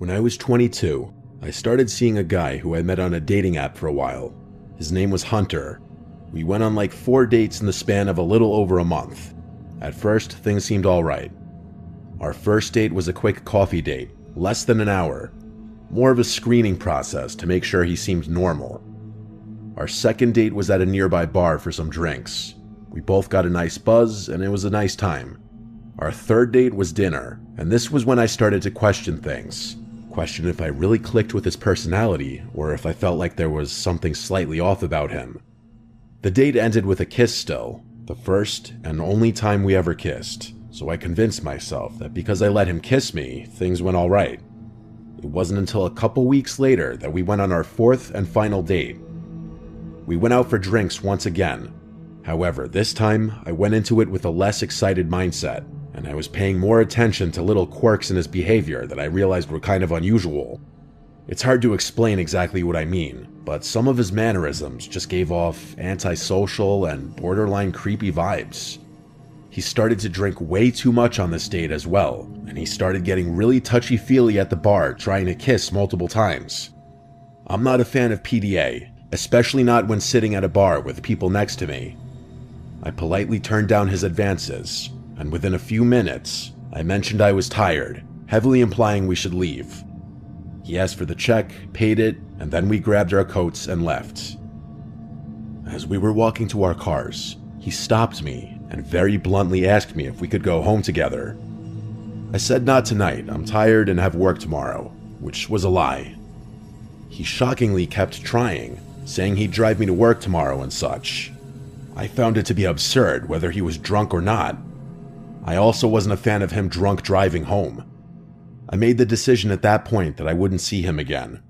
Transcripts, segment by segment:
When I was 22, I started seeing a guy who I met on a dating app for a while. His name was Hunter. We went on like 4 dates in the span of a little over a month. At first, things seemed alright. Our first date was a quick coffee date, less than an hour. More of a screening process to make sure he seemed normal. Our second date was at a nearby bar for some drinks. We both got a nice buzz and it was a nice time. Our third date was dinner, and this was when I started to question things. Question if I really clicked with his personality, or if I felt like there was something slightly off about him. The date ended with a kiss still, the first and only time we ever kissed, so I convinced myself that because I let him kiss me, things went alright. It wasn't until a couple weeks later that we went on our fourth and final date. We went out for drinks once again. However, this time, I went into it with a less excited mindset, and I was paying more attention to little quirks in his behavior that I realized were kind of unusual. It's hard to explain exactly what I mean, but some of his mannerisms just gave off antisocial and borderline creepy vibes. He started to drink way too much on this date as well, and he started getting really touchy-feely at the bar, trying to kiss multiple times. I'm not a fan of PDA, especially not when sitting at a bar with people next to me. I politely turned down his advances, and within a few minutes, I mentioned I was tired, heavily implying we should leave. He asked for the check, paid it, and then we grabbed our coats and left. As we were walking to our cars, he stopped me and very bluntly asked me if we could go home together. I said not tonight, I'm tired and have work tomorrow, which was a lie. He shockingly kept trying, saying he'd drive me to work tomorrow and such. I found it to be absurd whether he was drunk or not. I also wasn't a fan of him drunk driving home. I made the decision at that point that I wouldn't see him again.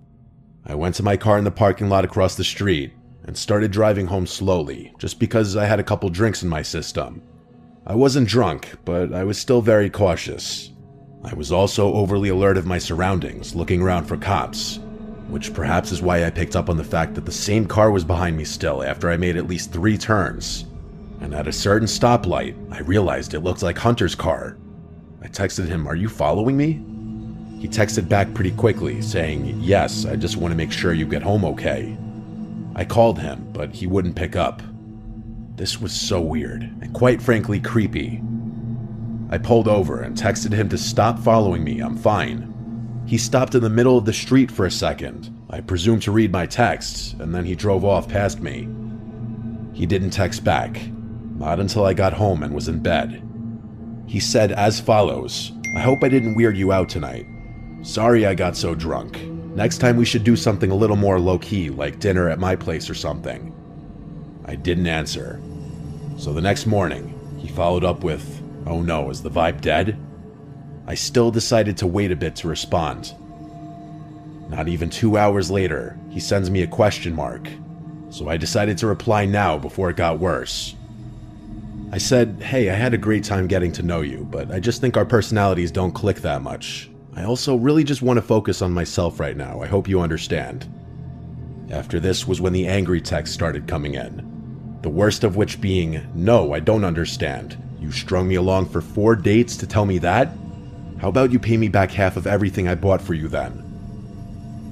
I went to my car in the parking lot across the street and started driving home slowly, just because I had a couple drinks in my system. I wasn't drunk, but I was still very cautious. I was also overly alert of my surroundings, looking around for cops, which perhaps is why I picked up on the fact that the same car was behind me still after I made at least 3 turns. And at a certain stoplight, I realized it looked like Hunter's car. I texted him, "Are you following me?" He texted back pretty quickly, saying, "Yes, I just want to make sure you get home okay." I called him, but he wouldn't pick up. This was so weird, and quite frankly creepy. I pulled over and texted him to stop following me, I'm fine. He stopped in the middle of the street for a second, I presumed to read my texts, and then he drove off past me. He didn't text back, not until I got home and was in bed. He said as follows, "I hope I didn't weird you out tonight. Sorry I got so drunk. Next time we should do something a little more low-key, like dinner at my place or something." I didn't answer. So the next morning, he followed up with, "Oh no, is the vibe dead?" I still decided to wait a bit to respond. Not even 2 hours later, he sends me a question mark. So I decided to reply now before it got worse. I said, "Hey, I had a great time getting to know you, but I just think our personalities don't click that much. I also really just want to focus on myself right now, I hope you understand." After this was when the angry text started coming in. The worst of which being, "No, I don't understand. You strung me along for 4 dates to tell me that? How about you pay me back half of everything I bought for you then?"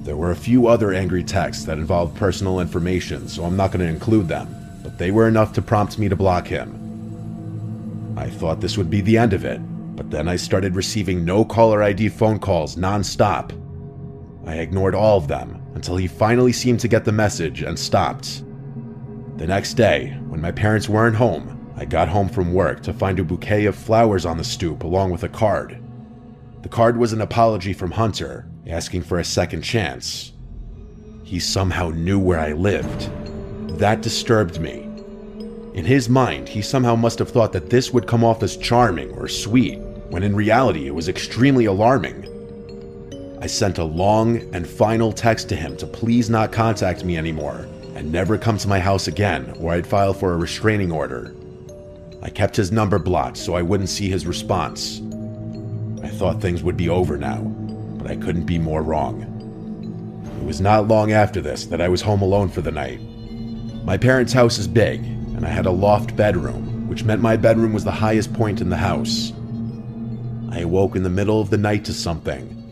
There were a few other angry texts that involved personal information, so I'm not going to include them, but they were enough to prompt me to block him. I thought this would be the end of it, but then I started receiving no caller ID phone calls non-stop. I ignored all of them until he finally seemed to get the message and stopped. The next day, when my parents weren't home, I got home from work to find a bouquet of flowers on the stoop along with a card. The card was an apology from Hunter, asking for a second chance. He somehow knew where I lived. That disturbed me. In his mind, he somehow must have thought that this would come off as charming or sweet, when in reality it was extremely alarming. I sent a long and final text to him to please not contact me anymore and never come to my house again or I'd file for a restraining order. I kept his number blocked so I wouldn't see his response. I thought things would be over now, but I couldn't be more wrong. It was not long after this that I was home alone for the night. My parents' house is big, and I had a loft bedroom, which meant my bedroom was the highest point in the house. I awoke in the middle of the night to something.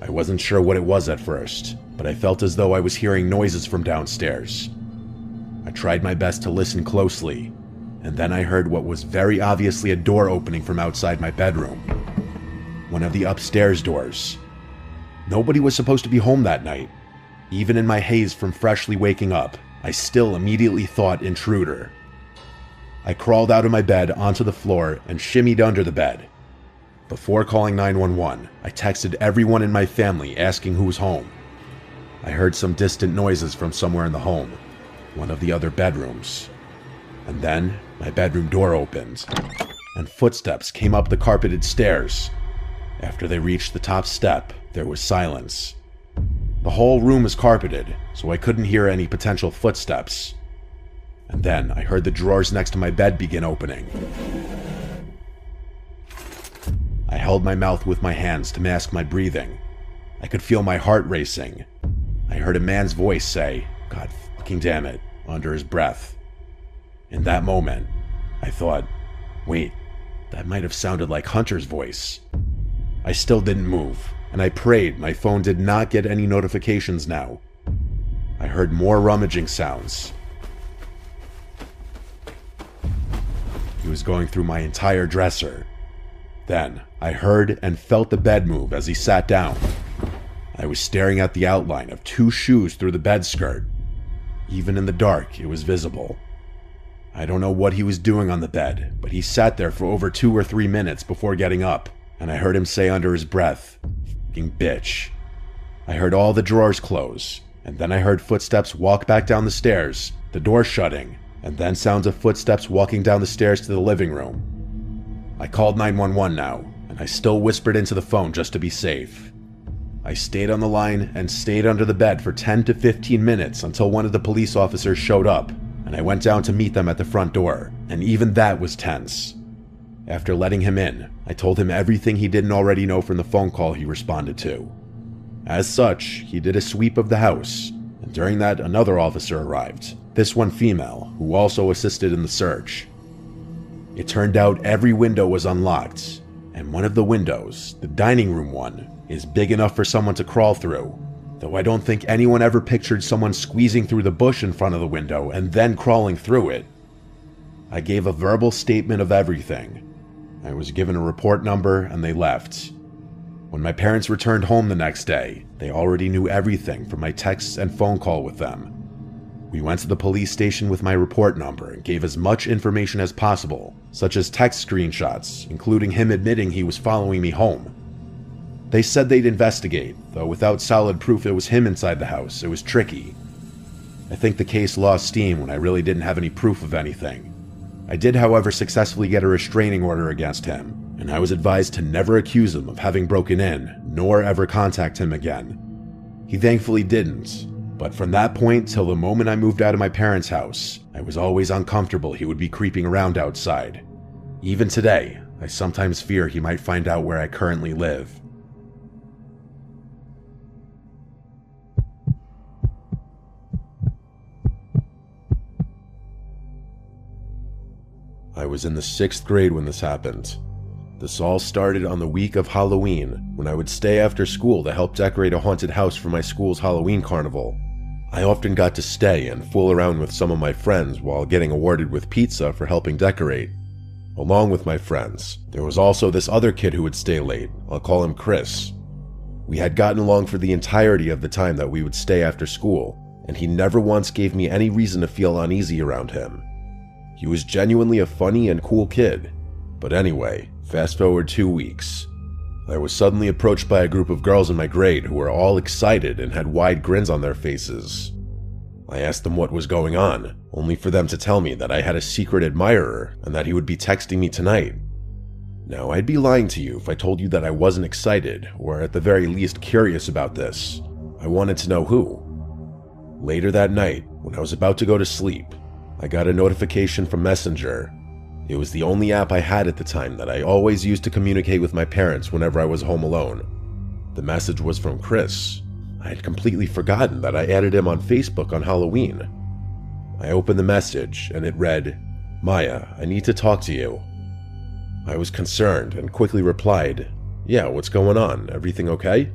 I wasn't sure what it was at first, but I felt as though I was hearing noises from downstairs. I tried my best to listen closely, and then I heard what was very obviously a door opening from outside my bedroom. One of the upstairs doors. Nobody was supposed to be home that night. Even in my haze from freshly waking up, I still immediately thought intruder. I crawled out of my bed onto the floor and shimmied under the bed. Before calling 911, I texted everyone in my family asking who was home. I heard some distant noises from somewhere in the home, one of the other bedrooms. And then my bedroom door opened, and footsteps came up the carpeted stairs. After they reached the top step, there was silence. The whole room is carpeted, so I couldn't hear any potential footsteps. And then I heard the drawers next to my bed begin opening. I held my mouth with my hands to mask my breathing. I could feel my heart racing. I heard a man's voice say, "God fucking damn it," under his breath. In that moment, I thought, wait, that might have sounded like Hunter's voice. I still didn't move, and I prayed my phone did not get any notifications now. I heard more rummaging sounds. He was going through my entire dresser. Then, I heard and felt the bed move as he sat down. I was staring at the outline of 2 shoes through the bed skirt. Even in the dark, it was visible. I don't know what he was doing on the bed, but he sat there for over 2 or 3 minutes before getting up, and I heard him say under his breath, "Fucking bitch." I heard all the drawers close, and then I heard footsteps walk back down the stairs, the door shutting, and then sounds of footsteps walking down the stairs to the living room. I called 911 now, and I still whispered into the phone just to be safe. I stayed on the line and stayed under the bed for 10 to 15 minutes until one of the police officers showed up, and I went down to meet them at the front door, and even that was tense. After letting him in, I told him everything he didn't already know from the phone call he responded to. As such, he did a sweep of the house, and during that another officer arrived, this one female, who also assisted in the search. It turned out every window was unlocked, and one of the windows, the dining room one, is big enough for someone to crawl through, though I don't think anyone ever pictured someone squeezing through the bush in front of the window and then crawling through it. I gave a verbal statement of everything. I was given a report number and they left. When my parents returned home the next day, they already knew everything from my texts and phone call with them. We went to the police station with my report number and gave as much information as possible, such as text screenshots, including him admitting he was following me home. They said they'd investigate, though without solid proof it was him inside the house, it was tricky. I think the case lost steam when I really didn't have any proof of anything. I did, however, successfully get a restraining order against him, and I was advised to never accuse him of having broken in, nor ever contact him again. He thankfully didn't, but from that point till the moment I moved out of my parents' house, I was always uncomfortable he would be creeping around outside. Even today, I sometimes fear he might find out where I currently live. I was in the 6th grade when this happened. This all started on the week of Halloween, when I would stay after school to help decorate a haunted house for my school's Halloween carnival. I often got to stay and fool around with some of my friends while getting awarded with pizza for helping decorate. Along with my friends, there was also this other kid who would stay late. I'll call him Chris. We had gotten along for the entirety of the time that we would stay after school, and he never once gave me any reason to feel uneasy around him. He was genuinely a funny and cool kid. But anyway, fast forward 2 weeks. I was suddenly approached by a group of girls in my grade who were all excited and had wide grins on their faces. I asked them what was going on, only for them to tell me that I had a secret admirer and that he would be texting me tonight. Now, I'd be lying to you if I told you that I wasn't excited, or at the very least curious about this. I wanted to know who. Later that night, when I was about to go to sleep, I got a notification from Messenger. It was the only app I had at the time that I always used to communicate with my parents whenever I was home alone. The message was from Chris. I had completely forgotten that I added him on Facebook on Halloween. I opened the message and it read, "Maya, I need to talk to you." I was concerned and quickly replied, "Yeah, what's going on? Everything okay?"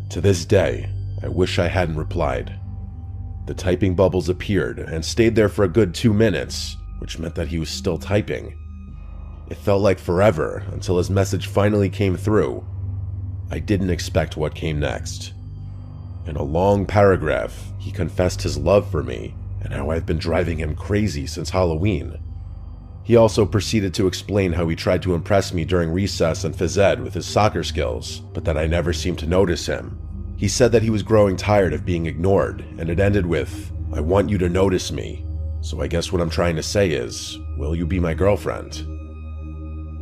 To this day, I wish I hadn't replied. The typing bubbles appeared and stayed there for a good 2 minutes, which meant that he was still typing. It felt like forever until his message finally came through. I didn't expect what came next. In a long paragraph, he confessed his love for me and how I've been driving him crazy since Halloween. He also proceeded to explain how he tried to impress me during recess and phys ed with his soccer skills, but that I never seemed to notice him. He said that he was growing tired of being ignored, and it ended with, "I want you to notice me. So I guess what I'm trying to say is, will you be my girlfriend?"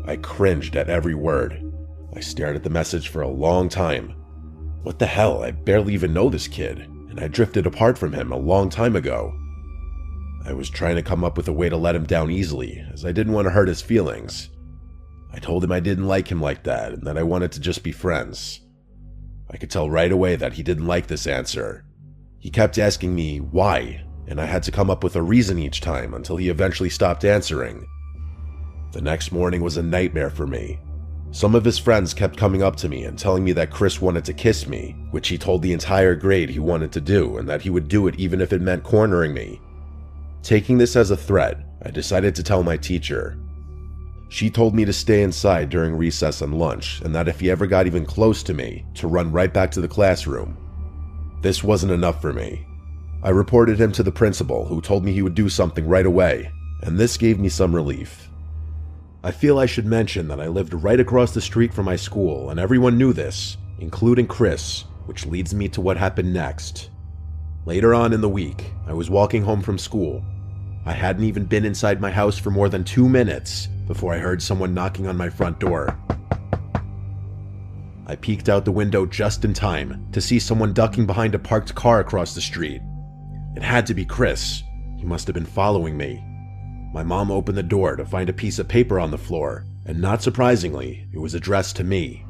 I cringed at every word. I stared at the message for a long time. What the hell, I barely even know this kid, and I drifted apart from him a long time ago. I was trying to come up with a way to let him down easily, as I didn't want to hurt his feelings. I told him I didn't like him like that, and that I wanted to just be friends. I could tell right away that he didn't like this answer. He kept asking me why, and I had to come up with a reason each time until he eventually stopped answering. The next morning was a nightmare for me. Some of his friends kept coming up to me and telling me that Chris wanted to kiss me, which he told the entire grade he wanted to do, and that he would do it even if it meant cornering me. Taking this as a threat, I decided to tell my teacher. She told me to stay inside during recess and lunch, and that if he ever got even close to me, to run right back to the classroom. This wasn't enough for me. I reported him to the principal, who told me he would do something right away, and this gave me some relief. I feel I should mention that I lived right across the street from my school, and everyone knew this, including Chris, which leads me to what happened next. Later on in the week, I was walking home from school. I hadn't even been inside my house for more than 2 minutes before I heard someone knocking on my front door. I peeked out the window just in time to see someone ducking behind a parked car across the street. It had to be Chris. He must have been following me. My mom opened the door to find a piece of paper on the floor, and not surprisingly, it was addressed to me.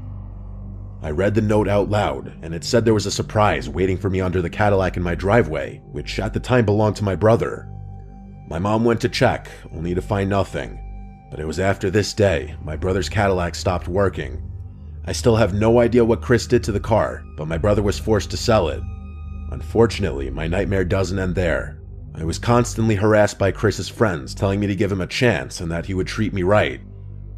I read the note out loud, and it said there was a surprise waiting for me under the Cadillac in my driveway, which at the time belonged to my brother. My mom went to check, only to find nothing. But it was after this day, my brother's Cadillac stopped working. I still have no idea what Chris did to the car, but my brother was forced to sell it. Unfortunately, my nightmare doesn't end there. I was constantly harassed by Chris's friends telling me to give him a chance and that he would treat me right.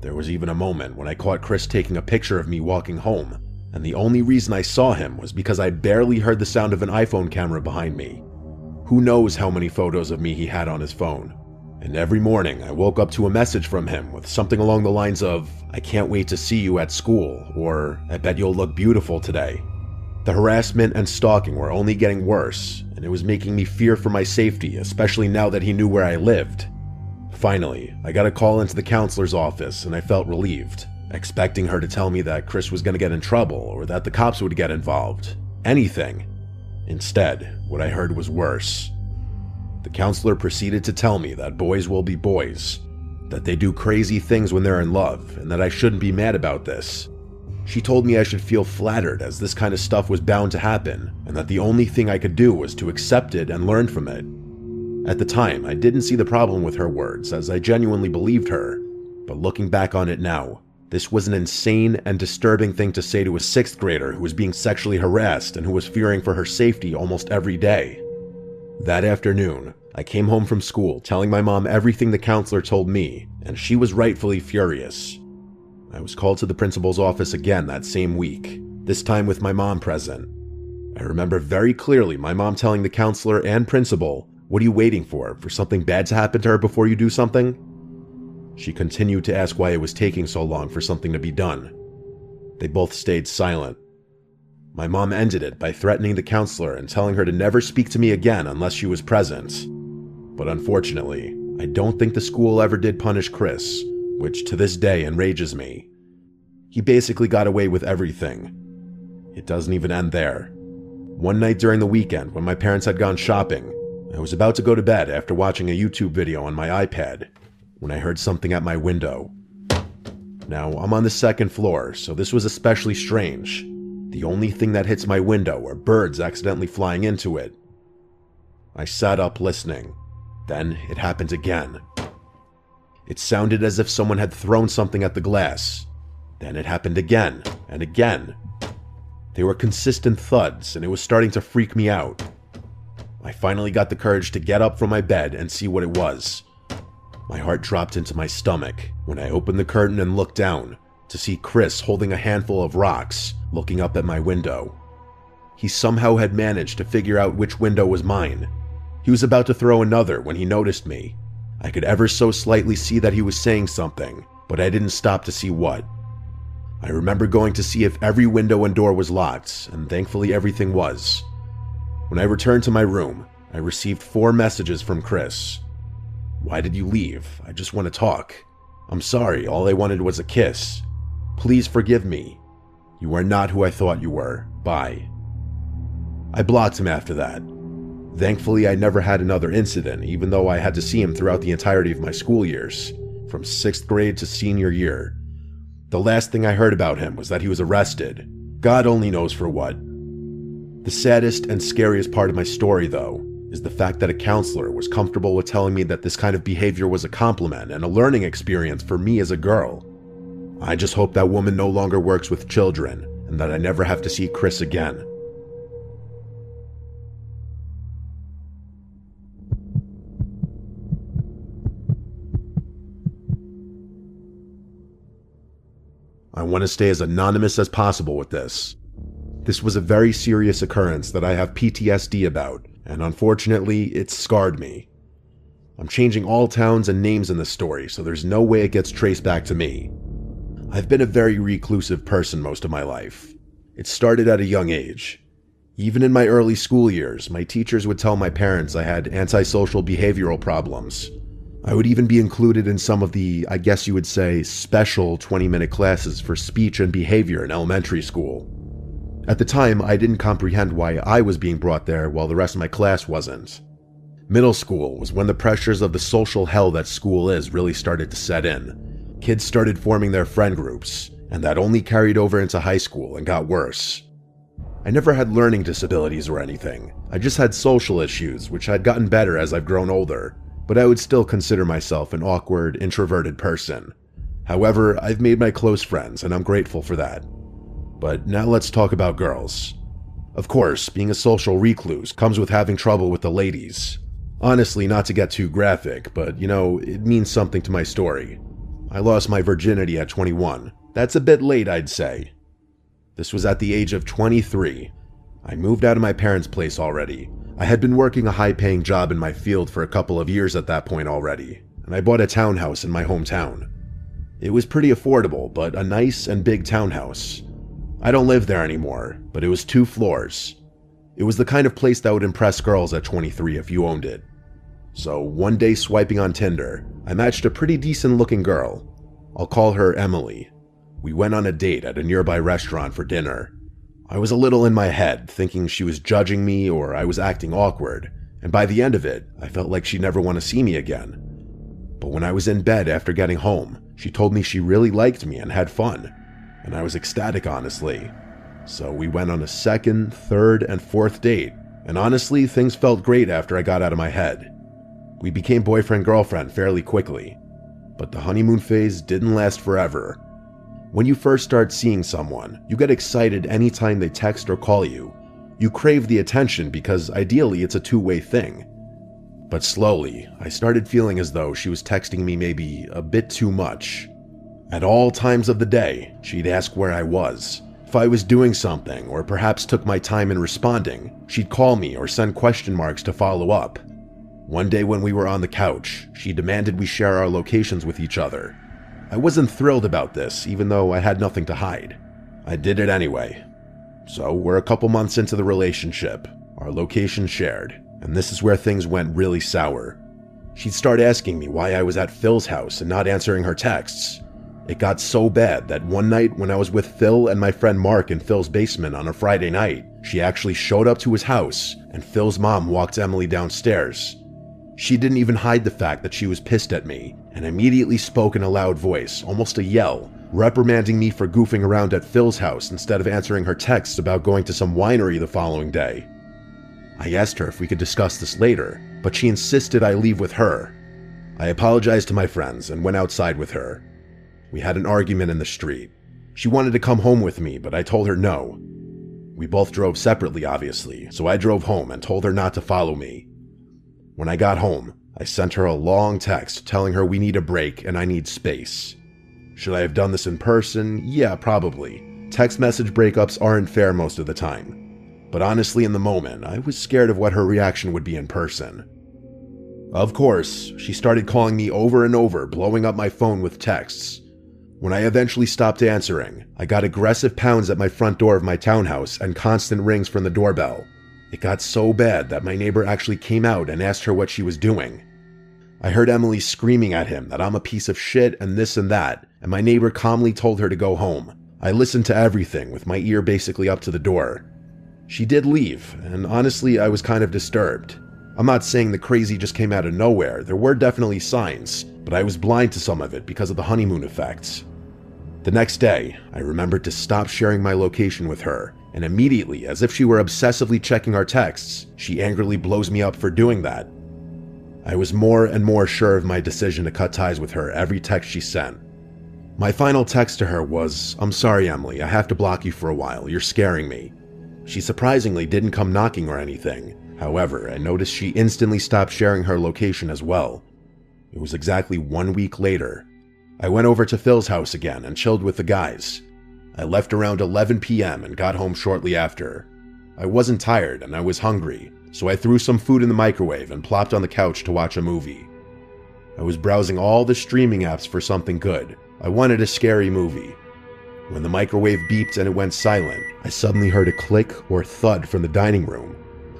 There was even a moment when I caught Chris taking a picture of me walking home, and the only reason I saw him was because I barely heard the sound of an iPhone camera behind me. Who knows how many photos of me he had on his phone. And every morning I woke up to a message from him with something along the lines of, "I can't wait to see you at school," or "I bet you'll look beautiful today." The harassment and stalking were only getting worse, and it was making me fear for my safety, especially now that he knew where I lived. Finally, I got a call into the counselor's office and I felt relieved, expecting her to tell me that Chris was going to get in trouble or that the cops would get involved. Anything. Instead, what I heard was worse. The counselor proceeded to tell me that boys will be boys, that they do crazy things when they're in love, and that I shouldn't be mad about this. She told me I should feel flattered as this kind of stuff was bound to happen, and that the only thing I could do was to accept it and learn from it. At the time, I didn't see the problem with her words, as I genuinely believed her, but looking back on it now, this was an insane and disturbing thing to say to a 6th grader who was being sexually harassed and who was fearing for her safety almost every day. That afternoon, I came home from school telling my mom everything the counselor told me, and she was rightfully furious. I was called to the principal's office again that same week, this time with my mom present. I remember very clearly my mom telling the counselor and principal, "What are you waiting for something bad to happen to her before you do something?" She continued to ask why it was taking so long for something to be done. They both stayed silent. My mom ended it by threatening the counselor and telling her to never speak to me again unless she was present. But unfortunately, I don't think the school ever did punish Chris, which to this day enrages me. He basically got away with everything. It doesn't even end there. One night during the weekend, when my parents had gone shopping, I was about to go to bed after watching a YouTube video on my iPad, when I heard something at my window. Now, I'm on the 2nd floor, so this was especially strange. The only thing that hits my window are birds accidentally flying into it. I sat up listening. Then it happened again. It sounded as if someone had thrown something at the glass. Then it happened again and again. They were consistent thuds, and it was starting to freak me out. I finally got the courage to get up from my bed and see what it was. My heart dropped into my stomach when I opened the curtain and looked down to see Chris holding a handful of rocks, looking up at my window. He somehow had managed to figure out which window was mine. He was about to throw another when he noticed me. I could ever so slightly see that he was saying something, but I didn't stop to see what. I remember going to see if every window and door was locked, and thankfully everything was. When I returned to my room, I received 4 messages from Chris. "Why did you leave? I just want to talk. I'm sorry, all I wanted was a kiss. Please forgive me. You are not who I thought you were. Bye." I blocked him after that. Thankfully, I never had another incident, even though I had to see him throughout the entirety of my school years, from 6th grade to senior year. The last thing I heard about him was that he was arrested. God only knows for what. The saddest and scariest part of my story, though, is the fact that a counselor was comfortable with telling me that this kind of behavior was a compliment and a learning experience for me as a girl. I just hope that woman no longer works with children, and that I never have to see Chris again. I want to stay as anonymous as possible with this. This was a very serious occurrence that I have PTSD about, and unfortunately, it scarred me. I'm changing all towns and names in the story, so there's no way it gets traced back to me. I've been a very reclusive person most of my life. It started at a young age. Even in my early school years, my teachers would tell my parents I had antisocial behavioral problems. I would even be included in some of the, I guess you would say, special 20-minute classes for speech and behavior in elementary school. At the time, I didn't comprehend why I was being brought there while the rest of my class wasn't. Middle school was when the pressures of the social hell that school is really started to set in. Kids started forming their friend groups, and that only carried over into high school and got worse. I never had learning disabilities or anything. I just had social issues, which had gotten better as I've grown older, but I would still consider myself an awkward, introverted person. However, I've made my close friends, and I'm grateful for that. But now let's talk about girls. Of course, being a social recluse comes with having trouble with the ladies. Honestly, not to get too graphic, but it means something to my story. I lost my virginity at 21. That's a bit late, I'd say. This was at the age of 23. I moved out of my parents' place already. I had been working a high-paying job in my field for a couple of years at that point already, and I bought a townhouse in my hometown. It was pretty affordable, but a nice and big townhouse. I don't live there anymore, but it was 2 floors. It was the kind of place that would impress girls at 23 if you owned it. So one day swiping on Tinder, I matched a pretty decent-looking girl. I'll call her Emily. We went on a date at a nearby restaurant for dinner. I was a little in my head, thinking she was judging me or I was acting awkward, and by the end of it, I felt like she'd never want to see me again. But when I was in bed after getting home, she told me she really liked me and had fun, and I was ecstatic, honestly. So we went on a 2nd, 3rd, and 4th date, and honestly, things felt great after I got out of my head. We became boyfriend-girlfriend fairly quickly, but the honeymoon phase didn't last forever. When you first start seeing someone, you get excited anytime they text or call you. You crave the attention because ideally it's a two-way thing. But slowly, I started feeling as though she was texting me maybe a bit too much. At all times of the day, she'd ask where I was, if I was doing something, or perhaps took my time in responding. She'd call me or send question marks to follow up. One day when we were on the couch, she demanded we share our locations with each other. I wasn't thrilled about this, even though I had nothing to hide. I did it anyway. So we're a couple months into the relationship, our location shared, and this is where things went really sour. She'd start asking me why I was at Phil's house and not answering her texts. It got so bad that one night when I was with Phil and my friend Mark in Phil's basement on a Friday night, she actually showed up to his house, and Phil's mom walked Emily downstairs. She didn't even hide the fact that she was pissed at me, and immediately spoke in a loud voice, almost a yell, reprimanding me for goofing around at Phil's house instead of answering her texts about going to some winery the following day. I asked her if we could discuss this later, but she insisted I leave with her. I apologized to my friends and went outside with her. We had an argument in the street. She wanted to come home with me, but I told her no. We both drove separately, obviously, so I drove home and told her not to follow me. When I got home, I sent her a long text telling her we need a break and I need space. Should I have done this in person? Yeah, probably. Text message breakups aren't fair most of the time. But honestly, in the moment, I was scared of what her reaction would be in person. Of course, she started calling me over and over, blowing up my phone with texts. When I eventually stopped answering, I got aggressive pounds at my front door of my townhouse and constant rings from the doorbell. It got so bad that my neighbor actually came out and asked her what she was doing. I heard Emily screaming at him that I'm a piece of shit and this and that, and my neighbor calmly told her to go home. I listened to everything with my ear basically up to the door. She did leave, and honestly, I was kind of disturbed. I'm not saying the crazy just came out of nowhere, there were definitely signs, but I was blind to some of it because of the honeymoon effect. The next day, I remembered to stop sharing my location with her, and immediately, as if she were obsessively checking our texts, she angrily blows me up for doing that. I was more and more sure of my decision to cut ties with her every text she sent. My final text to her was, "I'm sorry, Emily, I have to block you for a while, you're scaring me." She surprisingly didn't come knocking or anything. However, I noticed she instantly stopped sharing her location as well. It was exactly 1 week later. I went over to Phil's house again and chilled with the guys. I left around 11 p.m. and got home shortly after. I wasn't tired and I was hungry, so I threw some food in the microwave and plopped on the couch to watch a movie. I was browsing all the streaming apps for something good. I wanted a scary movie. When the microwave beeped and it went silent, I suddenly heard a click or thud from the dining room.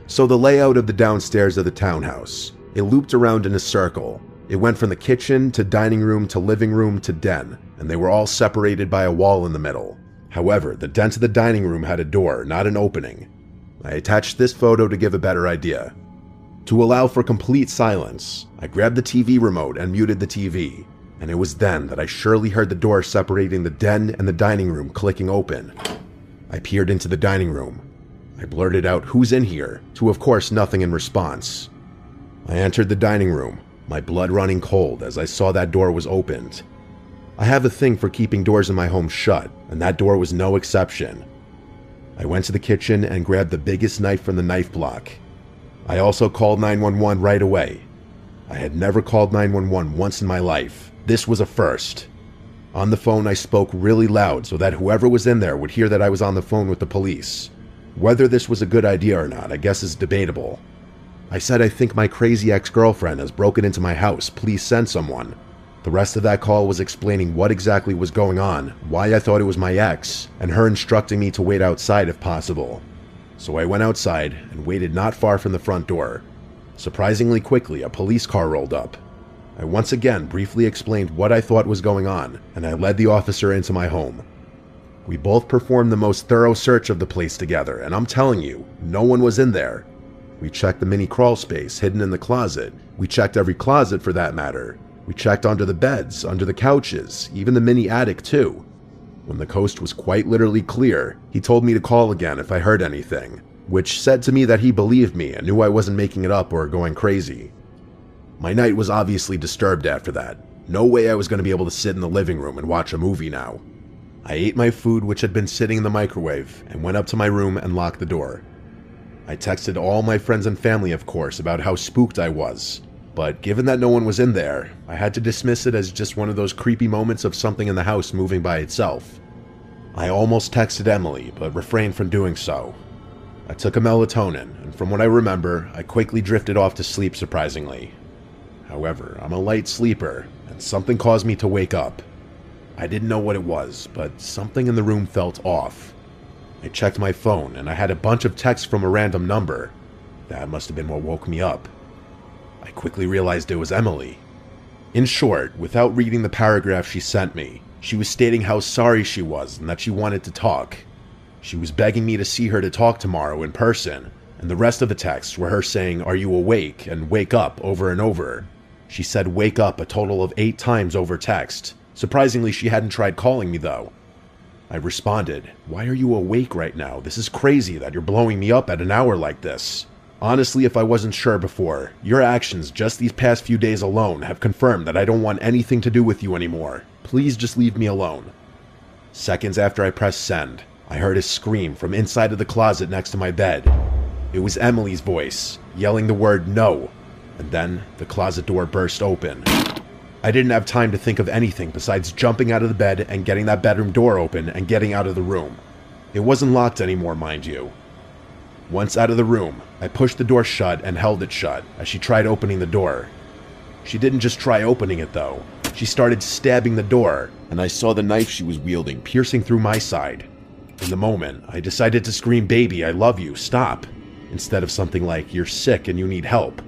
So the layout of the downstairs of the townhouse, it looped around in a circle. It went from the kitchen to dining room to living room to den, and they were all separated by a wall in the middle. However, the den to the dining room had a door, not an opening. I attached this photo to give a better idea. To allow for complete silence, I grabbed the TV remote and muted the TV, and it was then that I surely heard the door separating the den and the dining room clicking open. I peered into the dining room. I blurted out, "Who's in here?" to of course nothing in response. I entered the dining room, my blood running cold as I saw that door was opened. I have a thing for keeping doors in my home shut, and that door was no exception. I went to the kitchen and grabbed the biggest knife from the knife block. I also called 911 right away. I had never called 911 once in my life. This was a first. On the phone, I spoke really loud so that whoever was in there would hear that I was on the phone with the police. Whether this was a good idea or not, I guess is debatable. I said, "I think my crazy ex-girlfriend has broken into my house. Please send someone." The rest of that call was explaining what exactly was going on, why I thought it was my ex, and her instructing me to wait outside if possible. So I went outside and waited not far from the front door. Surprisingly quickly, a police car rolled up. I once again briefly explained what I thought was going on, and I led the officer into my home. We both performed the most thorough search of the place together, and I'm telling you, no one was in there. We checked the mini crawl space hidden in the closet. We checked every closet for that matter. We checked under the beds, under the couches, even the mini attic too. When the coast was quite literally clear, he told me to call again if I heard anything, which said to me that he believed me and knew I wasn't making it up or going crazy. My night was obviously disturbed after that. No way I was going to be able to sit in the living room and watch a movie now. I ate my food, which had been sitting in the microwave, and went up to my room and locked the door. I texted all my friends and family, of course, about how spooked I was, but given that no one was in there, I had to dismiss it as just one of those creepy moments of something in the house moving by itself. I almost texted Emily, but refrained from doing so. I took a melatonin, and from what I remember, I quickly drifted off to sleep surprisingly. However, I'm a light sleeper, and something caused me to wake up. I didn't know what it was, but something in the room felt off. I checked my phone, and I had a bunch of texts from a random number. That must have been what woke me up. I quickly realized it was Emily. In short, without reading the paragraph she sent me, she was stating how sorry she was and that she wanted to talk. She was begging me to see her to talk tomorrow in person, and the rest of the texts were her saying, "Are you awake?" and "wake up" over and over. She said "wake up" a total of 8 times over text. Surprisingly, she hadn't tried calling me though. I responded, "Why are you awake right now? This is crazy that you're blowing me up at an hour like this. Honestly, if I wasn't sure before, your actions just these past few days alone have confirmed that I don't want anything to do with you anymore. Please just leave me alone." Seconds after I pressed send, I heard a scream from inside of the closet next to my bed. It was Emily's voice, yelling the word no, and then the closet door burst open. I didn't have time to think of anything besides jumping out of the bed and getting that bedroom door open and getting out of the room. It wasn't locked anymore, mind you. Once out of the room, I pushed the door shut and held it shut as she tried opening the door. She didn't just try opening it though. She started stabbing the door, and I saw the knife she was wielding piercing through my side. In the moment, I decided to scream, "Baby, I love you, stop," instead of something like, "You're sick and you need help."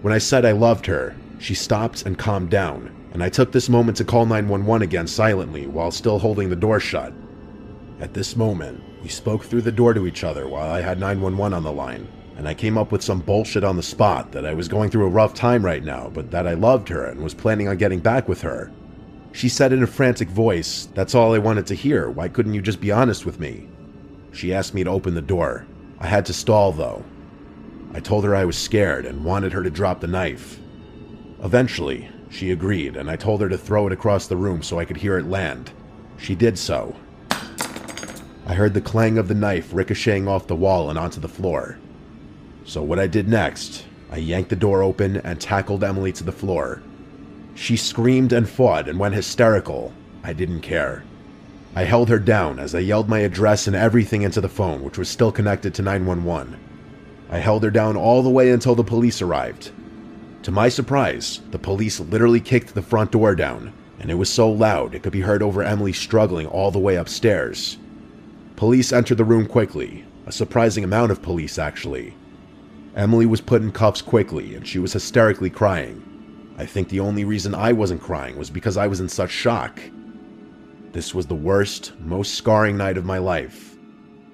When I said I loved her, she stopped and calmed down, and I took this moment to call 911 again silently while still holding the door shut. At this moment, we spoke through the door to each other while I had 911 on the line, and I came up with some bullshit on the spot that I was going through a rough time right now, but that I loved her and was planning on getting back with her. She said in a frantic voice, "That's all I wanted to hear, why couldn't you just be honest with me?" She asked me to open the door. I had to stall though. I told her I was scared and wanted her to drop the knife. Eventually, she agreed, and I told her to throw it across the room so I could hear it land. She did so. I heard the clang of the knife ricocheting off the wall and onto the floor. So what I did next, I yanked the door open and tackled Emily to the floor. She screamed and fought and went hysterical. I didn't care. I held her down as I yelled my address and everything into the phone, which was still connected to 911. I held her down all the way until the police arrived. To my surprise, the police literally kicked the front door down, and it was so loud it could be heard over Emily struggling all the way upstairs. Police entered the room quickly, a surprising amount of police actually. Emily was put in cuffs quickly, and she was hysterically crying. I think the only reason I wasn't crying was because I was in such shock. This was the worst, most scarring night of my life.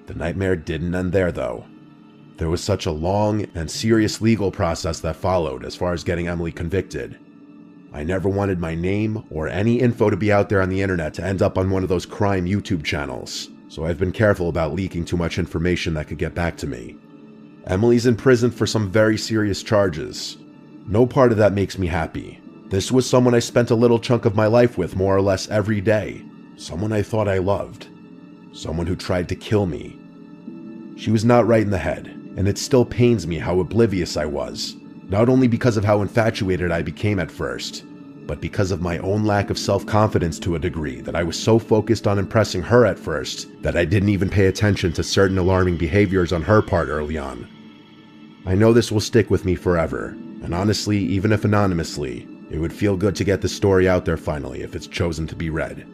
The nightmare didn't end there though. There was such a long and serious legal process that followed as far as getting Emily convicted. I never wanted my name or any info to be out there on the internet to end up on one of those crime YouTube channels, so I've been careful about leaking too much information that could get back to me. Emily's in prison for some very serious charges. No part of that makes me happy. This was someone I spent a little chunk of my life with more or less every day. Someone I thought I loved. Someone who tried to kill me. She was not right in the head, and it still pains me how oblivious I was, not only because of how infatuated I became at first, but because of my own lack of self-confidence to a degree that I was so focused on impressing her at first that I didn't even pay attention to certain alarming behaviors on her part early on. I know this will stick with me forever, and honestly, even if anonymously, it would feel good to get the story out there finally if it's chosen to be read.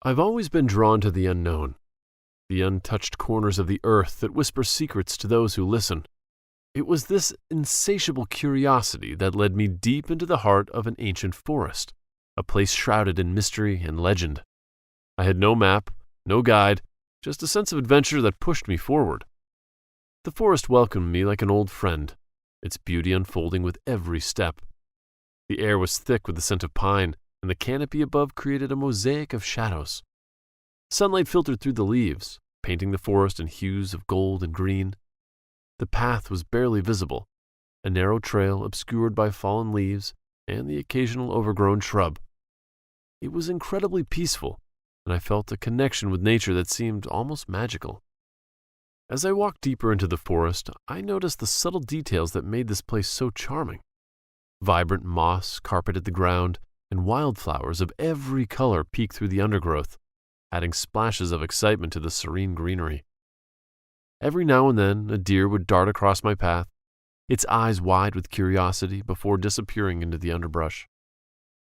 I've always been drawn to the unknown, the untouched corners of the earth that whisper secrets to those who listen. It was this insatiable curiosity that led me deep into the heart of an ancient forest, a place shrouded in mystery and legend. I had no map, no guide, just a sense of adventure that pushed me forward. The forest welcomed me like an old friend, its beauty unfolding with every step. The air was thick with the scent of pine, and the canopy above created a mosaic of shadows. Sunlight filtered through the leaves, painting the forest in hues of gold and green. The path was barely visible, a narrow trail obscured by fallen leaves and the occasional overgrown shrub. It was incredibly peaceful, and I felt a connection with nature that seemed almost magical. As I walked deeper into the forest, I noticed the subtle details that made this place so charming. Vibrant moss carpeted the ground, and wildflowers of every color peeked through the undergrowth, adding splashes of excitement to the serene greenery. Every now and then, a deer would dart across my path, its eyes wide with curiosity before disappearing into the underbrush.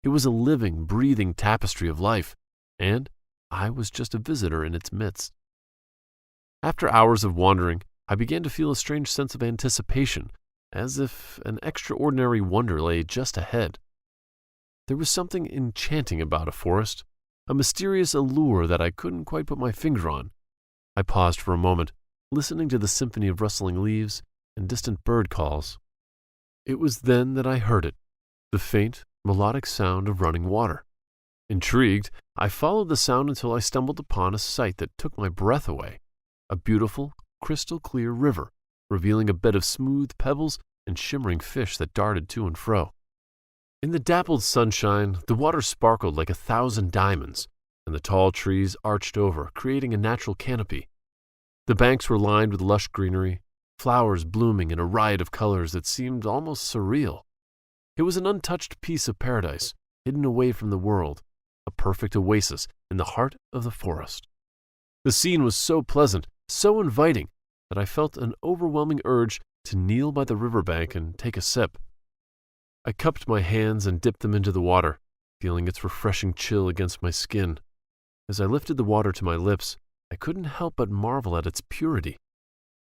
It was a living, breathing tapestry of life, and I was just a visitor in its midst. After hours of wandering, I began to feel a strange sense of anticipation, as if an extraordinary wonder lay just ahead. There was something enchanting about a forest, a mysterious allure that I couldn't quite put my finger on. I paused for a moment, listening to the symphony of rustling leaves and distant bird calls. It was then that I heard it, the faint, melodic sound of running water. Intrigued, I followed the sound until I stumbled upon a sight that took my breath away, a beautiful, crystal-clear river, revealing a bed of smooth pebbles and shimmering fish that darted to and fro. In the dappled sunshine, the water sparkled like 1,000 diamonds, and the tall trees arched over, creating a natural canopy. The banks were lined with lush greenery, flowers blooming in a riot of colors that seemed almost surreal. It was an untouched piece of paradise, hidden away from the world, a perfect oasis in the heart of the forest. The scene was so pleasant, so inviting, that I felt an overwhelming urge to kneel by the riverbank and take a sip. I cupped my hands and dipped them into the water, feeling its refreshing chill against my skin. As I lifted the water to my lips, I couldn't help but marvel at its purity.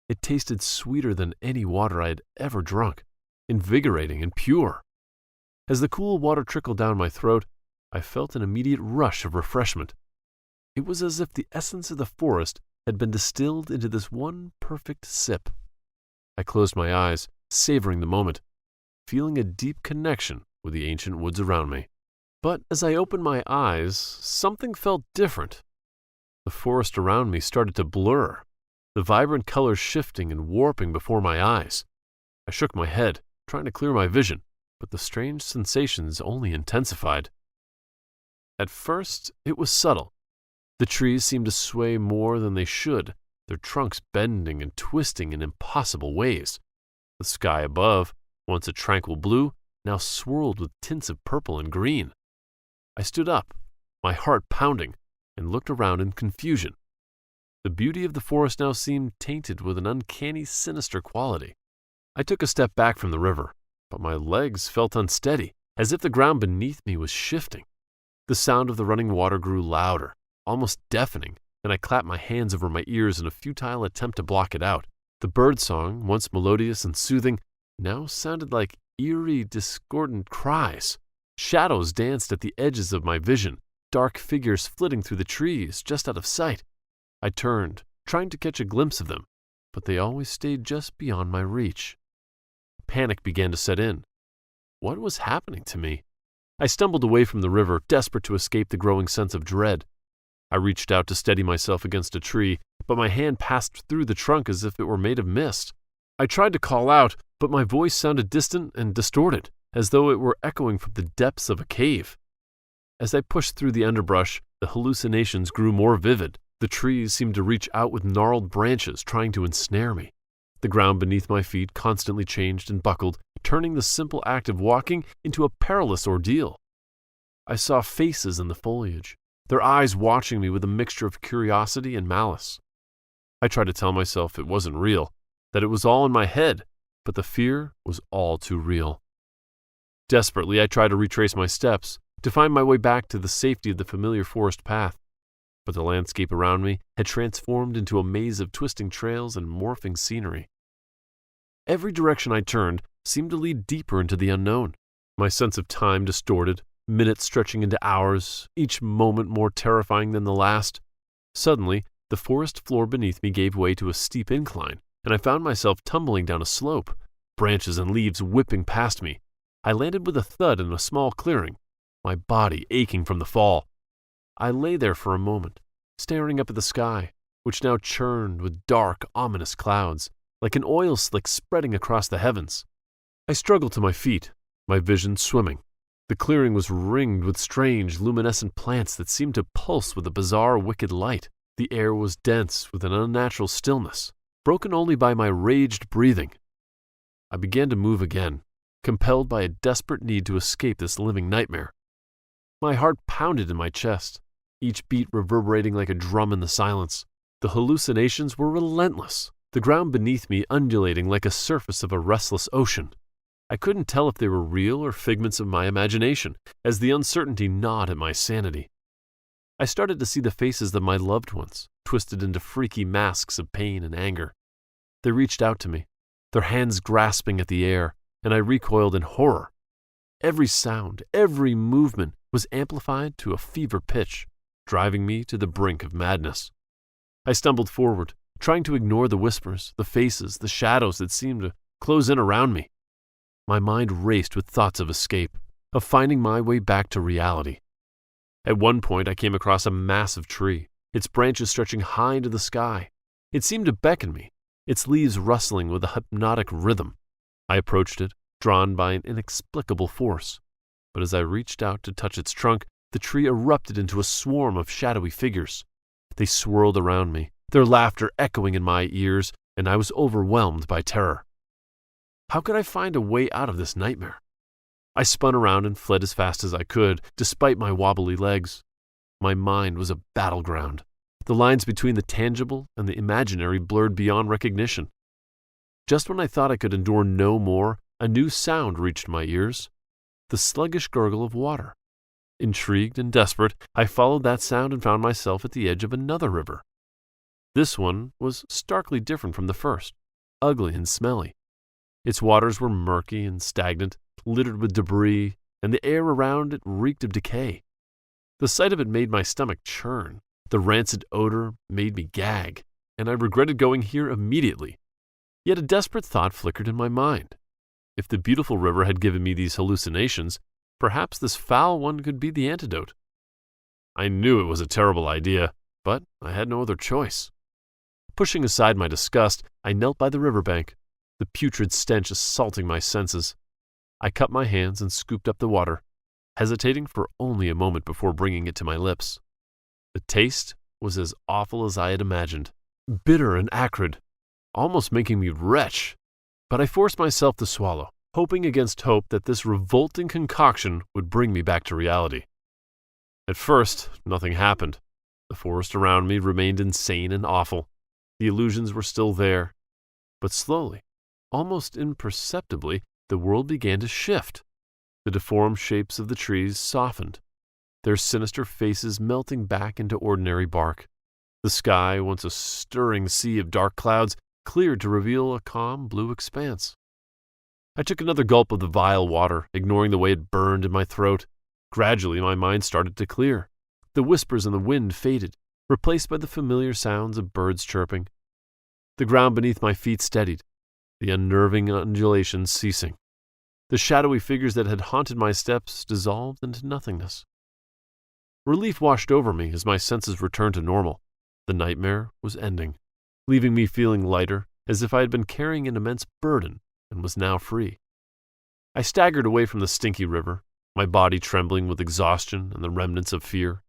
It tasted sweeter than any water I had ever drunk, invigorating and pure. As the cool water trickled down my throat, I felt an immediate rush of refreshment. It was as if the essence of the forest had been distilled into this one perfect sip. I closed my eyes, savoring the moment, feeling a deep connection with the ancient woods around me. But as I opened my eyes, something felt different. The forest around me started to blur, the vibrant colors shifting and warping before my eyes. I shook my head, trying to clear my vision, but the strange sensations only intensified. At first, it was subtle. The trees seemed to sway more than they should, their trunks bending and twisting in impossible ways. The sky above, once a tranquil blue, now swirled with tints of purple and green. I stood up, my heart pounding, and looked around in confusion. The beauty of the forest now seemed tainted with an uncanny, sinister quality. I took a step back from the river, but my legs felt unsteady, as if the ground beneath me was shifting. The sound of the running water grew louder, almost deafening, and I clapped my hands over my ears in a futile attempt to block it out. The birdsong, once melodious and soothing, now sounded like eerie, discordant cries. Shadows danced at the edges of my vision, dark figures flitting through the trees just out of sight. I turned, trying to catch a glimpse of them, but they always stayed just beyond my reach. Panic began to set in. What was happening to me? I stumbled away from the river, desperate to escape the growing sense of dread. I reached out to steady myself against a tree, but my hand passed through the trunk as if it were made of mist. I tried to call out, but my voice sounded distant and distorted, as though it were echoing from the depths of a cave. As I pushed through the underbrush, the hallucinations grew more vivid. The trees seemed to reach out with gnarled branches, trying to ensnare me. The ground beneath my feet constantly changed and buckled, turning the simple act of walking into a perilous ordeal. I saw faces in the foliage, their eyes watching me with a mixture of curiosity and malice. I tried to tell myself it wasn't real, that it was all in my head, but the fear was all too real. Desperately, I tried to retrace my steps, to find my way back to the safety of the familiar forest path. but the landscape around me had transformed into a maze of twisting trails and morphing scenery. Every direction I turned seemed to lead deeper into the unknown. My sense of time distorted, minutes stretching into hours, each moment more terrifying than the last. Suddenly, the forest floor beneath me gave way to a steep incline, and I found myself tumbling down a slope, branches and leaves whipping past me. I landed with a thud in a small clearing, my body aching from the fall. I lay there for a moment, staring up at the sky, which now churned with dark, ominous clouds, like an oil slick spreading across the heavens. I struggled to my feet, my vision swimming. The clearing was ringed with strange, luminescent plants that seemed to pulse with a bizarre, wicked light. The air was dense with an unnatural stillness, broken only by my raged breathing. I began to move again, compelled by a desperate need to escape this living nightmare. My heart pounded in my chest, each beat reverberating like a drum in the silence. The hallucinations were relentless, the ground beneath me undulating like a surface of a restless ocean. I couldn't tell if they were real or figments of my imagination, as the uncertainty gnawed at my sanity. I started to see the faces of my loved ones, twisted into freaky masks of pain and anger. They reached out to me, their hands grasping at the air, and I recoiled in horror. Every sound, every movement was amplified to a fever pitch, driving me to the brink of madness. I stumbled forward, trying to ignore the whispers, the faces, the shadows that seemed to close in around me. My mind raced with thoughts of escape, of finding my way back to reality. At one point, I came across a massive tree, its branches stretching high into the sky. It seemed to beckon me, its leaves rustling with a hypnotic rhythm. I approached it, drawn by an inexplicable force. But as I reached out to touch its trunk, the tree erupted into a swarm of shadowy figures. They swirled around me, their laughter echoing in my ears, and I was overwhelmed by terror. How could I find a way out of this nightmare? I spun around and fled as fast as I could, despite my wobbly legs. My mind was a battleground. The lines between the tangible and the imaginary blurred beyond recognition. Just when I thought I could endure no more, a new sound reached my ears, the sluggish gurgle of water. Intrigued and desperate, I followed that sound and found myself at the edge of another river. This one was starkly different from the first, ugly and smelly. Its waters were murky and stagnant, littered with debris, and the air around it reeked of decay. The sight of it made my stomach churn. The rancid odor made me gag, and I regretted going here immediately. Yet a desperate thought flickered in my mind. If the beautiful river had given me these hallucinations, perhaps this foul one could be the antidote. I knew it was a terrible idea, but I had no other choice. Pushing aside my disgust, I knelt by the riverbank, the putrid stench assaulting my senses. I cupped my hands and scooped up the water, hesitating for only a moment before bringing it to my lips. The taste was as awful as I had imagined, bitter and acrid, almost making me retch. But I forced myself to swallow, hoping against hope that this revolting concoction would bring me back to reality. At first, nothing happened. The forest around me remained insane and awful. The illusions were still there. But slowly, almost imperceptibly, the world began to shift. The deformed shapes of the trees softened, their sinister faces melting back into ordinary bark. The sky, once a stirring sea of dark clouds, cleared to reveal a calm blue expanse. I took another gulp of the vile water, ignoring the way it burned in my throat. Gradually, my mind started to clear. The whispers in the wind faded, replaced by the familiar sounds of birds chirping. The ground beneath my feet steadied, the unnerving undulations ceasing. The shadowy figures that had haunted my steps dissolved into nothingness. Relief washed over me as my senses returned to normal. The nightmare was ending, leaving me feeling lighter, as if I had been carrying an immense burden and was now free. I staggered away from the stinky river, my body trembling with exhaustion and the remnants of fear.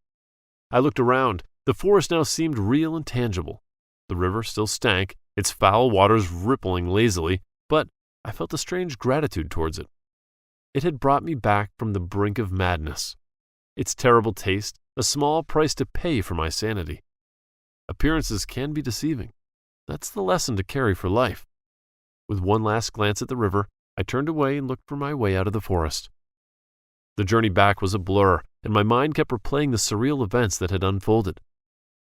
I looked around. The forest now seemed real and tangible. The river still stank, its foul waters rippling lazily, but I felt a strange gratitude towards it. It had brought me back from the brink of madness. Its terrible taste, a small price to pay for my sanity. Appearances can be deceiving. That's the lesson to carry for life. With one last glance at the river, I turned away and looked for my way out of the forest. The journey back was a blur, and my mind kept replaying the surreal events that had unfolded.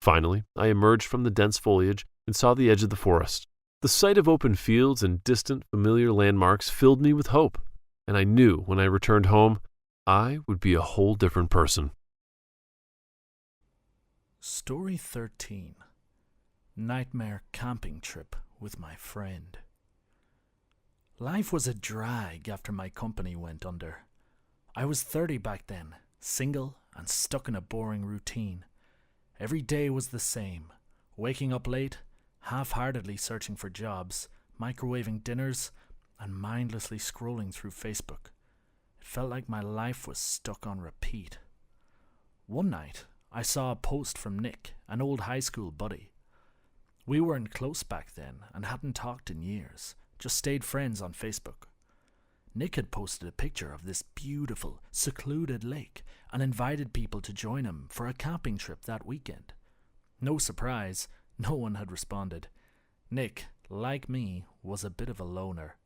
Finally, I emerged from the dense foliage and saw the edge of the forest. The sight of open fields and distant, familiar landmarks filled me with hope, and I knew when I returned home, I would be a whole different person. Story 13. Nightmare camping trip with my friend. Life was a drag after my company went under. I was 30 back then, single and stuck in a boring routine. Every day was the same, waking up late, half-heartedly searching for jobs, microwaving dinners, and mindlessly scrolling through Facebook. It felt like my life was stuck on repeat. One night, I saw a post from Nick, an old high school buddy. We weren't close back then and hadn't talked in years, just stayed friends on Facebook. Nick had posted a picture of this beautiful, secluded lake and invited people to join him for a camping trip that weekend. No surprise, no one had responded. Nick, like me, was a bit of a loner.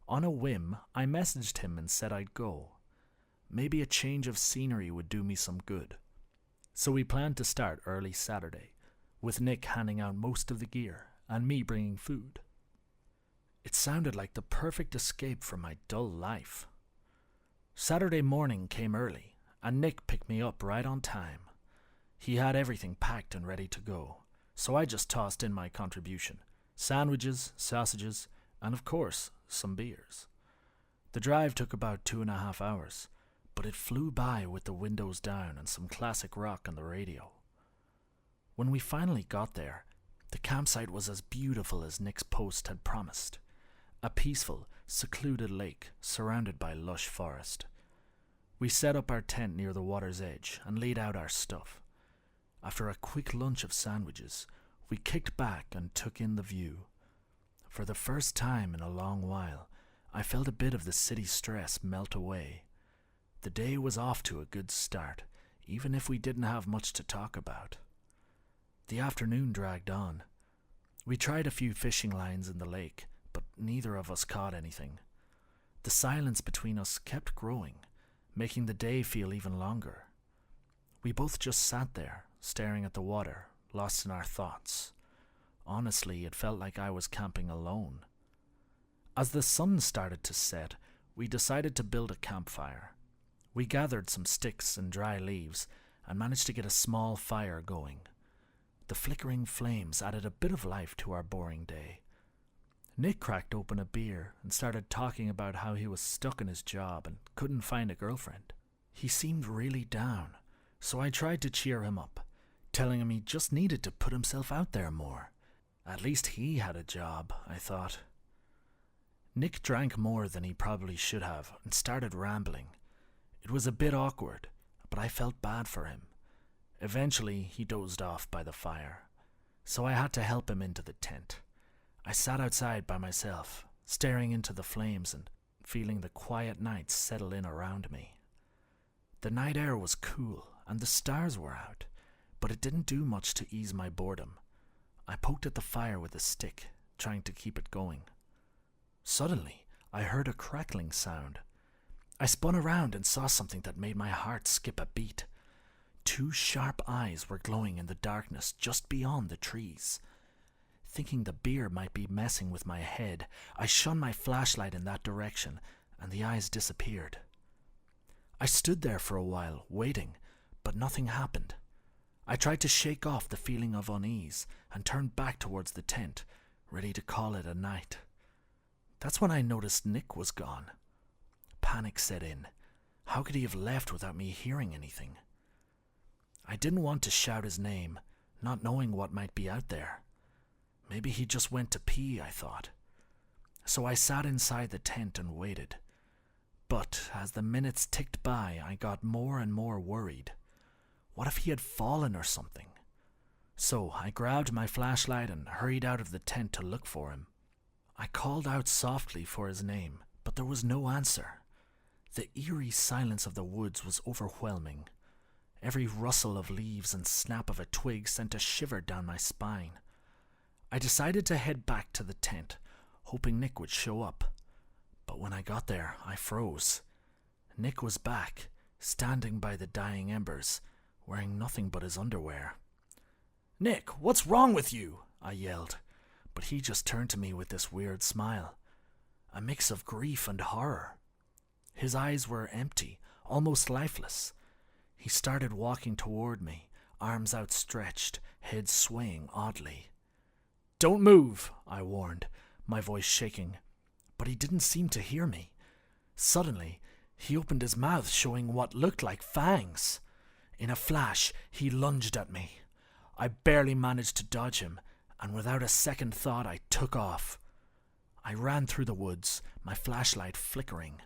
On a whim, I messaged him and said I'd go. Maybe a change of scenery would do me some good. So we planned to start early Saturday, with Nick handing out most of the gear and me bringing food. It sounded like the perfect escape from my dull life. Saturday morning came early, and Nick picked me up right on time. He had everything packed and ready to go, so I just tossed in my contribution: sandwiches, sausages, and of course, some beers. The drive took about 2.5 hours, but it flew by with the windows down and some classic rock on the radio. When we finally got there, the campsite was as beautiful as Nick's post had promised. A peaceful, secluded lake surrounded by lush forest. We set up our tent near the water's edge and laid out our stuff. After a quick lunch of sandwiches, we kicked back and took in the view. For the first time in a long while, I felt a bit of the city stress melt away. The day was off to a good start, even if we didn't have much to talk about. The afternoon dragged on. We tried a few fishing lines in the lake, but neither of us caught anything. The silence between us kept growing, making the day feel even longer. We both just sat there, staring at the water, lost in our thoughts. Honestly, it felt like I was camping alone. As the sun started to set, we decided to build a campfire. We gathered some sticks and dry leaves and managed to get a small fire going. The flickering flames added a bit of life to our boring day. Nick cracked open a beer and started talking about how he was stuck in his job and couldn't find a girlfriend. He seemed really down, so I tried to cheer him up, telling him he just needed to put himself out there more. At least he had a job, I thought. Nick drank more than he probably should have and started rambling. It was a bit awkward, but I felt bad for him. Eventually, he dozed off by the fire, so I had to help him into the tent. I sat outside by myself, staring into the flames and feeling the quiet night settle in around me. The night air was cool and the stars were out, but it didn't do much to ease my boredom. I poked at the fire with a stick, trying to keep it going. Suddenly, I heard a crackling sound. I spun around and saw something that made my heart skip a beat. 2 sharp eyes were glowing in the darkness just beyond the trees. Thinking the beer might be messing with my head, I shone my flashlight in that direction, and the eyes disappeared. I stood there for a while, waiting, but nothing happened. I tried to shake off the feeling of unease and turned back towards the tent, ready to call it a night. That's when I noticed Nick was gone. Panic set in. How could he have left without me hearing anything? I didn't want to shout his name, not knowing what might be out there. Maybe he just went to pee, I thought. So I sat inside the tent and waited. But as the minutes ticked by, I got more and more worried. What if he had fallen or something? So I grabbed my flashlight and hurried out of the tent to look for him. I called out softly for his name, but there was no answer. The eerie silence of the woods was overwhelming. Every rustle of leaves and snap of a twig sent a shiver down my spine. I decided to head back to the tent, hoping Nick would show up. But when I got there, I froze. Nick was back, standing by the dying embers, wearing nothing but his underwear. "Nick, what's wrong with you?" I yelled, but he just turned to me with this weird smile, a mix of grief and horror. His eyes were empty, almost lifeless. He started walking toward me, arms outstretched, head swaying oddly. "Don't move," I warned, my voice shaking, but he didn't seem to hear me. Suddenly, he opened his mouth, showing what looked like fangs. In a flash, he lunged at me. I barely managed to dodge him, and without a second thought, I took off. I ran through the woods, my flashlight flickering.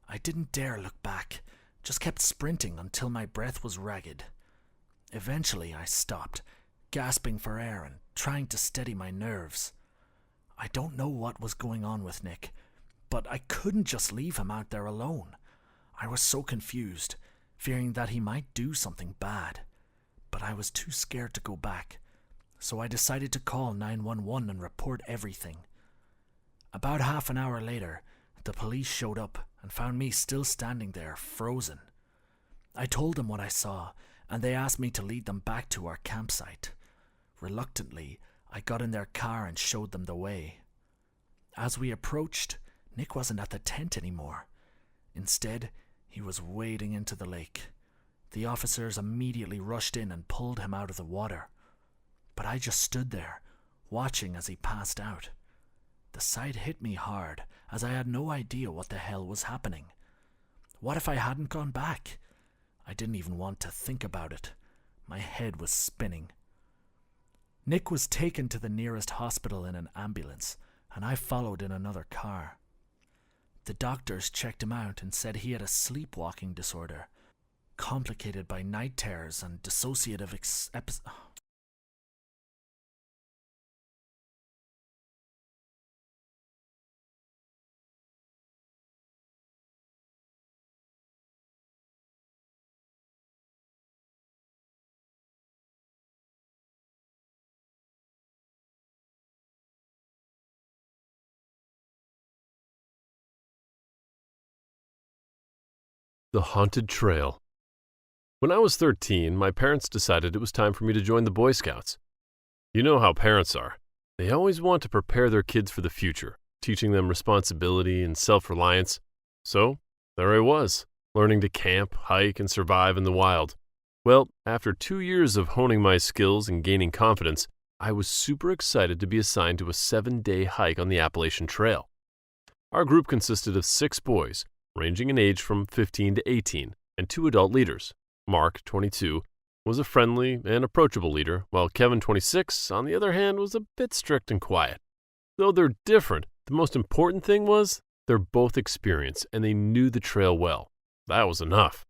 I didn't dare look back, just kept sprinting until my breath was ragged. Eventually, I stopped, gasping for air and trying to steady my nerves. I don't know what was going on with Nick, but I couldn't just leave him out there alone. I was so confused, fearing that he might do something bad. But I was too scared to go back, so I decided to call 911 and report everything. About half an hour later, the police showed up and found me still standing there, frozen. I told them what I saw, and they asked me to lead them back to our campsite. Reluctantly, I got in their car and showed them the way. As we approached, Nick wasn't at the tent anymore. Instead, he was wading into the lake. The officers immediately rushed in and pulled him out of the water. But I just stood there, watching as he passed out. The sight hit me hard, as I had no idea what the hell was happening. What if I hadn't gone back? I didn't even want to think about it. My head was spinning. Nick was taken to the nearest hospital in an ambulance, and I followed in another car. The doctors checked him out and said he had a sleepwalking disorder, complicated by night terrors and dissociative episodes. The Haunted Trail. When I was 13, my parents decided it was time for me to join the Boy Scouts. You know how parents are. They always want to prepare their kids for the future, teaching them responsibility and self-reliance. So, there I was, learning to camp, hike, and survive in the wild. Well, after 2 years of honing my skills and gaining confidence, I was super excited to be assigned to a 7-day hike on the Appalachian Trail. Our group consisted of 6 boys, ranging in age from 15 to 18, and 2 adult leaders. Mark, 22, was a friendly and approachable leader, while Kevin, 26, on the other hand, was a bit strict and quiet. Though they're different, the most important thing was they're both experienced and they knew the trail well. That was enough.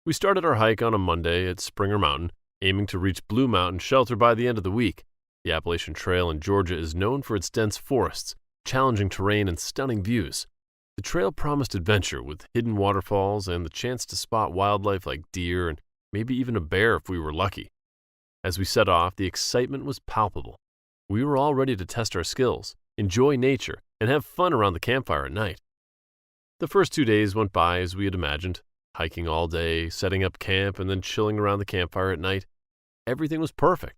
We started our hike on a Monday at Springer Mountain, aiming to reach Blue Mountain Shelter by the end of the week. The Appalachian Trail in Georgia is known for its dense forests, challenging terrain, and stunning views. The trail promised adventure with hidden waterfalls and the chance to spot wildlife like deer and maybe even a bear if we were lucky. As we set off, the excitement was palpable. We were all ready to test our skills, enjoy nature, and have fun around the campfire at night. The first 2 days went by as we had imagined, hiking all day, setting up camp, and then chilling around the campfire at night. Everything was perfect.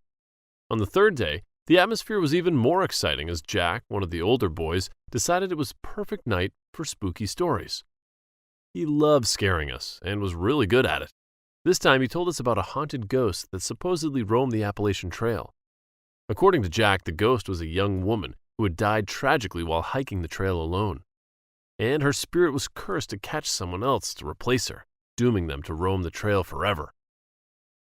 On the 3rd day, the atmosphere was even more exciting as Jack, one of the older boys, decided it was perfect night for spooky stories. He loved scaring us and was really good at it. This time he told us about a haunted ghost that supposedly roamed the Appalachian Trail. According to Jack, the ghost was a young woman who had died tragically while hiking the trail alone. And her spirit was cursed to catch someone else to replace her, dooming them to roam the trail forever.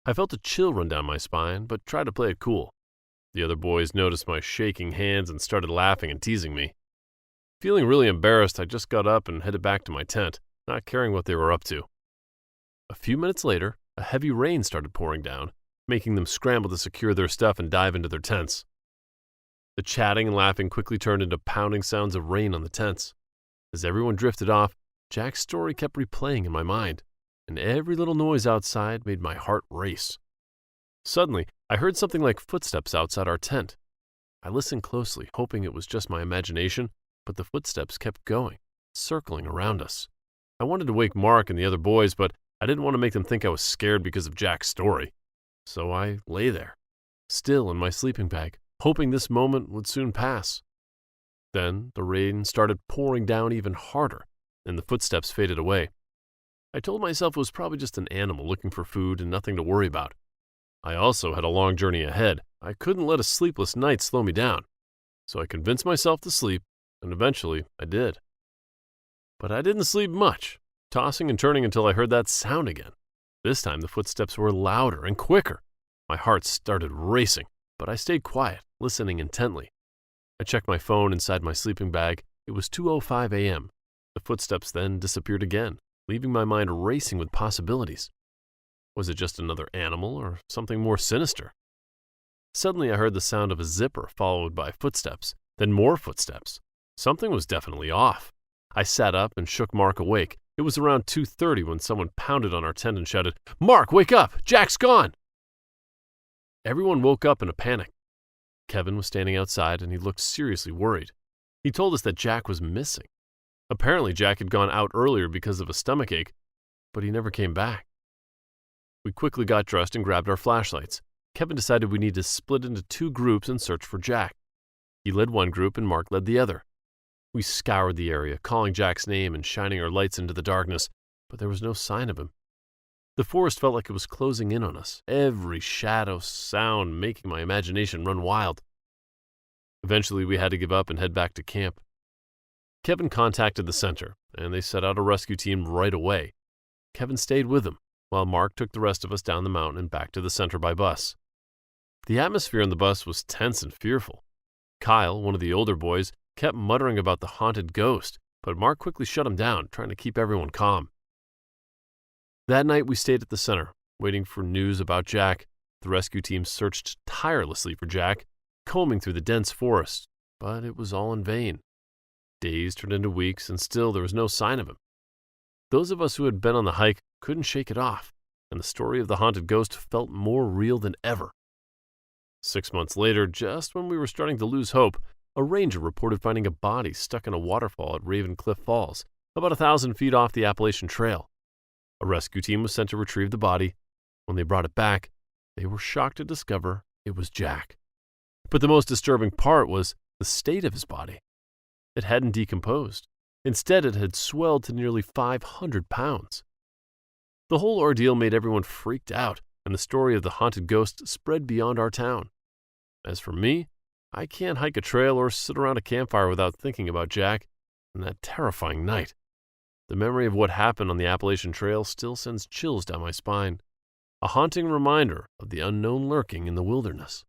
I felt a chill run down my spine, but tried to play it cool. The other boys noticed my shaking hands and started laughing and teasing me. Feeling really embarrassed, I just got up and headed back to my tent, not caring what they were up to. A few minutes later, a heavy rain started pouring down, making them scramble to secure their stuff and dive into their tents. The chatting and laughing quickly turned into pounding sounds of rain on the tents. As everyone drifted off, Jack's story kept replaying in my mind, and every little noise outside made my heart race. Suddenly, I heard something like footsteps outside our tent. I listened closely, hoping it was just my imagination, but the footsteps kept going, circling around us. I wanted to wake Mark and the other boys, but I didn't want to make them think I was scared because of Jack's story. So I lay there, still in my sleeping bag, hoping this moment would soon pass. Then the rain started pouring down even harder, and the footsteps faded away. I told myself it was probably just an animal looking for food and nothing to worry about. I also had a long journey ahead. I couldn't let a sleepless night slow me down. So I convinced myself to sleep, and eventually I did. But I didn't sleep much, tossing and turning until I heard that sound again. This time the footsteps were louder and quicker. My heart started racing, but I stayed quiet, listening intently. I checked my phone inside my sleeping bag. It was 2:05 a.m. The footsteps then disappeared again, leaving my mind racing with possibilities. Was it just another animal or something more sinister? Suddenly I heard the sound of a zipper followed by footsteps, then more footsteps. Something was definitely off. I sat up and shook Mark awake. It was around 2:30 when someone pounded on our tent and shouted, "Mark, wake up! Jack's gone!" Everyone woke up in a panic. Kevin was standing outside and he looked seriously worried. He told us that Jack was missing. Apparently Jack had gone out earlier because of a stomachache, but he never came back. We quickly got dressed and grabbed our flashlights. Kevin decided we needed to split into 2 groups and search for Jack. He led one group and Mark led the other. We scoured the area, calling Jack's name and shining our lights into the darkness, but there was no sign of him. The forest felt like it was closing in on us, every shadow, sound making my imagination run wild. Eventually we had to give up and head back to camp. Kevin contacted the center, and they set out a rescue team right away. Kevin stayed with them, while Mark took the rest of us down the mountain and back to the center by bus. The atmosphere on the bus was tense and fearful. Kyle, one of the older boys, kept muttering about the haunted ghost, but Mark quickly shut him down, trying to keep everyone calm. That night we stayed at the center, waiting for news about Jack. The rescue team searched tirelessly for Jack, combing through the dense forest, but it was all in vain. Days turned into weeks, and still there was no sign of him. Those of us who had been on the hike couldn't shake it off, and the story of the haunted ghost felt more real than ever. 6 months later, just when we were starting to lose hope, a ranger reported finding a body stuck in a waterfall at Raven Cliff Falls, about 1,000 feet off the Appalachian Trail. A rescue team was sent to retrieve the body. When they brought it back, they were shocked to discover it was Jack. But the most disturbing part was the state of his body. It hadn't decomposed. Instead, it had swelled to nearly 500 pounds. The whole ordeal made everyone freaked out, and the story of the haunted ghost spread beyond our town. As for me, I can't hike a trail or sit around a campfire without thinking about Jack and that terrifying night. The memory of what happened on the Appalachian Trail still sends chills down my spine, a haunting reminder of the unknown lurking in the wilderness.